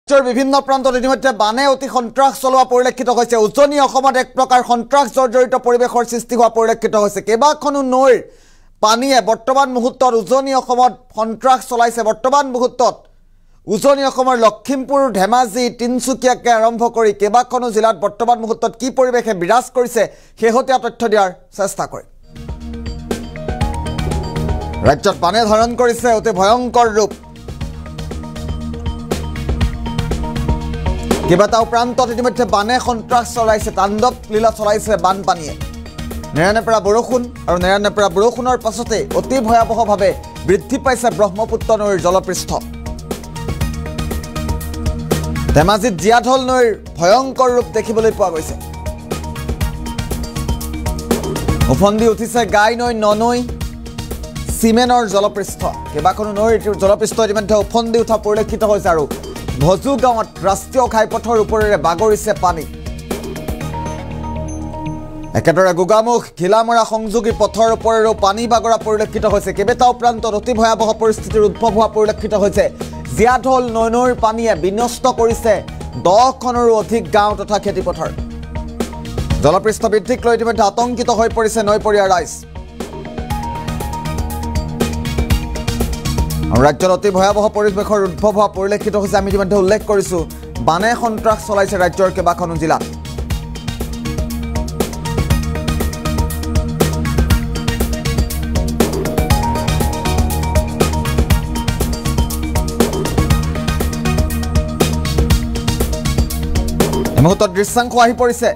বিভিন্ন প্ৰান্তত ইতিমধ্যে বানে অতি সন্ত্ৰাস চলোৱা পৰিলক্ষিত হৈছে। উজনি অসমত এক প্ৰকাৰ সন্ত্ৰাস জৰ্জৰিত পৰিৱেশৰ সৃষ্টি হোৱা পৰিলক্ষিত হৈছে। কেইবাখনো নৈৰ পানীয়ে বৰ্তমান মুহূৰ্তত উজনি অসমত সন্ত্ৰাস চলাইছে। বৰ্তমান মুহূৰ্তত উজনি অসমৰ লখিমপুৰ, ধেমাজি, তিনচুকীয়াকে আৰম্ভ কৰি কেইবাখনো জিলাত বৰ্তমান মুহূৰ্তত কি পৰিৱেশে বিৰাজ কৰিছে শেহতীয়া তথ্য দিয়াৰ চেষ্টা কৰে। ৰাজ্যত বানে ধাৰণ কৰিছে অতি ভয়ংকৰ ৰূপ। কেইবাটাও প্ৰান্তত ইতিমধ্যে বানে সন্ত্ৰাস চলাইছে, তাণ্ডৱ লীলা চলাইছে বানপানীয়ে। নেৰানেপেৰা বৰষুণ আৰু নেৰানেপেৰা বৰষুণৰ পাছতে অতি ভয়াৱহভাৱে বৃদ্ধি পাইছে ব্ৰহ্মপুত্ৰ নৈৰ জলপৃষ্ঠ। ধেমাজিত জীয়াঢল নৈৰ ভয়ংকৰ ৰূপ দেখিবলৈ পোৱা গৈছে। উফন্দি উঠিছে গাই নৈ, ননৈ, চিমেনৰ জলপৃষ্ঠ। কেইবাখনো নৈৰ জলপৃষ্ঠ ইতিমধ্যে উফন্দি উঠা পৰিলক্ষিত হৈছে আৰু ভজু গাঁৱত ৰাষ্ট্ৰীয় ঘাইপথৰ ওপৰেৰে বাগৰিছে পানী। একেদৰে গোগামুখ, ঘিলামৰা সংযোগী পথৰ ওপৰেৰেও পানী বাগৰা পৰিলক্ষিত হৈছে। কেইবাটাও প্ৰান্তত অতি ভয়াৱহ পৰিস্থিতিৰ উদ্ভৱ হোৱা পৰিলক্ষিত হৈছে। জীয়াঢল নৈৰ পানীয়ে বিনষ্ট কৰিছে 10খনৰো অধিক গাঁও তথা খেতিপথাৰ। জলপৃষ্ঠ বৃদ্ধিক লৈ ইতিমধ্যে আতংকিত হৈ পৰিছে নৈপৰীয়া ৰাইজ। ৰাজ্যত অতি ভয়াৱহ পৰিৱেশৰ উদ্ভৱ হোৱা পৰিলক্ষিত হৈছে। আমি ইতিমধ্যে উল্লেখ কৰিছোঁ, বানে সন্ত্ৰাস চলাইছে ৰাজ্যৰ কেইবাখনো জিলাত। এই মুহূৰ্তত দৃশ্যাংশ আহি পৰিছে।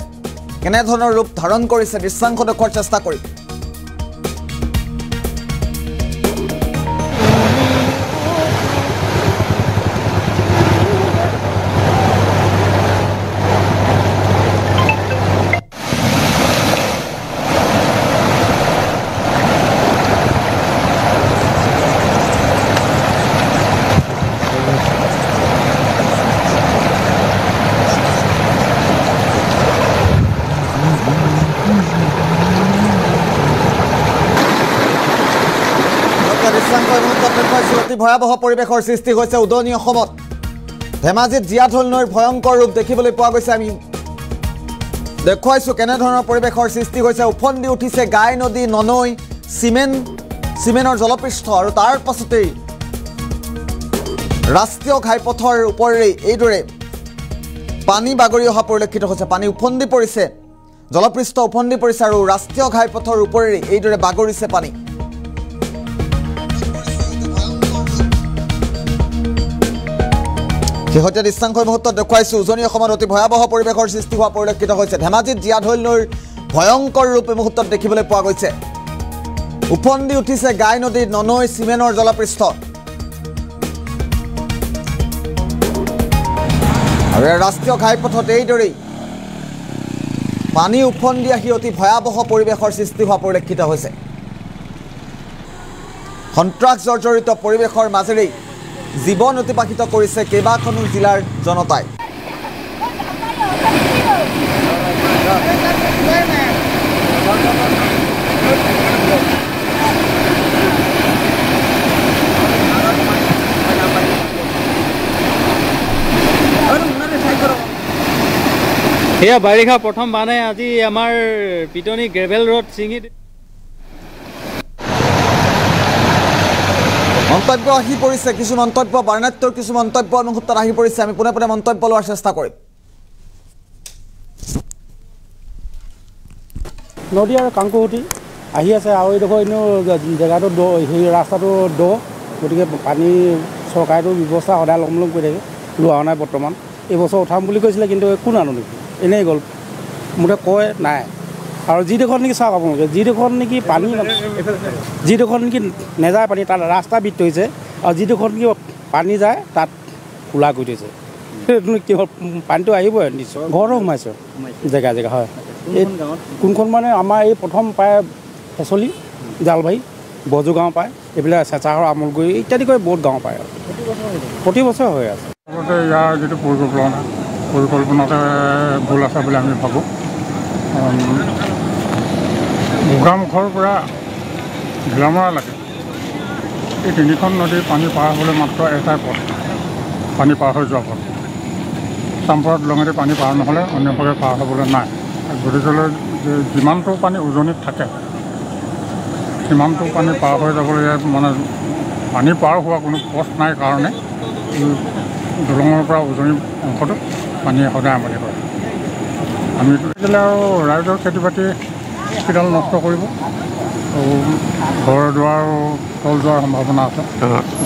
কেনেধৰণৰ ৰূপ ধাৰণ কৰিছে দৃশ্যাংশ দেখুৱাৰ চেষ্টা কৰি। অতি ভয়াৱহ পৰিৱেশৰ সৃষ্টি হৈছে উজনি অসমত। ধেমাজিত জীয়াঢল নৈৰ ভয়ংকৰ ৰূপ দেখিবলৈ পোৱা গৈছে। আমি দেখুৱাইছোঁ কেনেধৰণৰ পৰিৱেশৰ সৃষ্টি হৈছে। উফন্দি উঠিছে গাই নদী, ননৈ, চিমেনৰ জলপৃষ্ঠ আৰু তাৰ পাছতেই ৰাষ্ট্ৰীয় ঘাইপথৰ ওপৰেৰে এইদৰে পানী বাগৰি অহা পৰিলক্ষিত হৈছে। পানী উফন্দি পৰিছে, জলপৃষ্ঠ উফন্দি পৰিছে আৰু ৰাষ্ট্ৰীয় ঘাইপথৰ ওপৰেৰে এইদৰে বাগৰিছে পানী। শেহতীয়া দৃশ্যাংশ মুহূৰ্তত দেখুৱাইছোঁ। উজনি অসমত অতি ভয়াৱহ পৰিৱেশৰ সৃষ্টি হোৱা পৰিলক্ষিত হৈছে। ধেমাজিত জীয়াঢল নৈৰ ভয়ংকৰ ৰূপ এই মুহূৰ্তত দেখিবলৈ পোৱা গৈছে। উফন্দি উঠিছে গাই নদী, ননৈ, চিমেনৰ জলপৃষ্ঠ। আৰু ৰাষ্ট্ৰীয় ঘাইপথত এইদৰেই পানী উফন্দি আহি অতি ভয়াৱহ পৰিৱেশৰ সৃষ্টি হোৱা পৰিলক্ষিত হৈছে। সন্ত্ৰাস জৰ্জৰিত পৰিৱেশৰ মাজেৰেই জীৱন অতিবাহিত কৰিছে কেইবাখনো জিলাৰ জনতাই। এয়া বাৰিষা প্ৰথম বানে আজি আমাৰ পিটনি গ্ৰেভেল ৰোড ছিঙি মন্তব্য আহি পৰিছে। কিছু মন্তব্য, বাৰ্ণাত্যৰ কিছু মন্তব্য মুহূৰ্তত আহি পৰিছে। আমি পোনে পোনে মন্তব্য লোৱাৰ চেষ্টা কৰিম। নদী আৰু কাংকুটি আহি আছে আৰু এইডোখৰ এনেও জেগাটো দ, সেই ৰাস্তাটো দ, গতিকে পানী চৰকাৰেতো ব্যৱস্থা সদায় লম কৰি থাকে, লোৱা নাই বৰ্তমান। এইবছৰ উঠাম বুলি কৈছিলে কিন্তু একো নানো নেকি, এনেই গ'ল। মোকে কয় নাই। আৰু যিডোখৰত নেকি চাওক আপোনালোকে, যিডোখৰত নেকি পানী, যিডোখৰত নেকি নেযায় পানী তাত ৰাস্তা বিত হৈছে, আৰু যিডোখৰত নেকি পানী যায় তাত খোলা কৰি থৈছে। কি হ'ল, পানীটো আহিবই নিশ্চয়। ঘৰতো সোমাইছে জেগা জেগা। হয়, এই কোনখন মানে আমাৰ এই প্ৰথম পায় ফেচলি, জালবাৰী, বজু গাঁও পায়, এইবিলাক চেঁচাহৰ, আমুলগুৰি ইত্যাদি কৰি বহুত গাঁও পায় আৰু প্ৰতি বছৰে হৈ আছে। ইয়াৰ যিটো পৰিকল্পনাতে ভুল আছে বুলি আমি ভাবোঁ। গোগামুখৰ পৰা ঘিলামৰালৈকে এই তিনিখন নদীৰ পানী পাৰ হ'বলৈ মাত্ৰ এটাই পথ, পানী পাৰ হৈ যোৱা পথ। চাম্পৰা দলঙেদি পানী পাৰ নহ'লে অন্যভাৱে পাৰ হ'বলৈ নাই। গতিকেলৈ যিমানটো পানী উজনিত থাকে সিমানটো পানী পাৰ হৈ যাবলৈ মানে পানী পাৰ হোৱা কোনো পথ নাই কাৰণে দলঙৰ পৰা উজনি অংশটো পানীয়ে সদায় আমনি কৰে। আমি দিলে আৰু ৰাইজৰ খেতি বাতি কিডাল নষ্ট কৰিব আৰু ঘৰ দুৱাৰ তল যোৱাৰ সম্ভাৱনা আছে।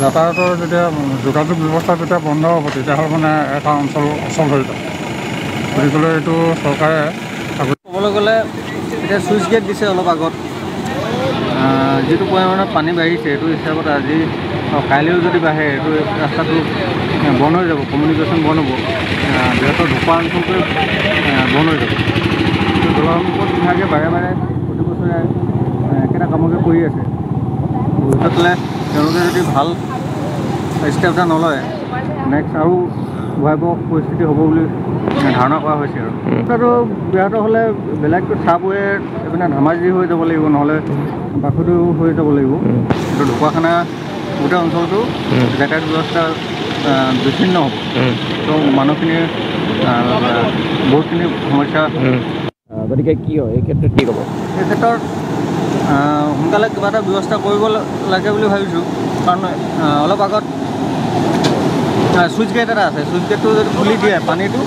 যাতায়াতৰ যেতিয়া যোগাযোগ ব্যৱস্থা যেতিয়া বন্ধ হ'ব তেতিয়াহ'লে মানে এটা অঞ্চল অচল হৈ যাব। গতিকেলৈ এইটো চৰকাৰে ক'বলৈ গ'লে এতিয়া ছুইচ গেট দিছে অলপ আগত, যিটো পৰিমাণত পানী বাঢ়িছে সেইটো হিচাপত আজি কাইলৈও যদি বাঢ়ে এইটো ৰাস্তাটো বন্ধ হৈ যাব, কমিউনিকেশ্যন বন্ধ হ'ব, বৃহত্তৰ ঢকুৱা অঞ্চলটোৱে বন্ধ হৈ যাব। জলসম্পদ বিভাগে বাৰে বাৰে প্ৰতি বছৰে একেটা কামকে কৰি আছে। ভৱিষ্যতলৈ তেওঁলোকে যদি ভাল ষ্টেপ এটা নলয় নেক্সট আৰু ভয়াৱহ পৰিস্থিতি হ'ব বুলি ধাৰণা কৰা হৈছে। আৰু তাতো ব্যাহত হ'লে বেলেগটো চাবৱে এইপিনে ধেমাজি হৈ যাব লাগিব, নহ'লে বাসুদেউ হৈ যাব লাগিব। কিন্তু ঢকুৱাখানা গোটেই অঞ্চলটো যাতায়াত ব্যৱস্থা বিচ্ছিন্ন হ'ব। তো মানুহখিনিৰ বহুতখিনি সমস্যা। গতিকে কি হয় এই ক্ষেত্ৰত কি ক'ব? এই ক্ষেত্ৰত সোনকালে কিবা এটা ব্যৱস্থা কৰিব লাগে বুলি ভাবিছোঁ। কাৰণ অলপ আগত ছুইচ গেট এটা আছে, ছুইচ গেটটো যদি খুলি দিয়ে পানীটো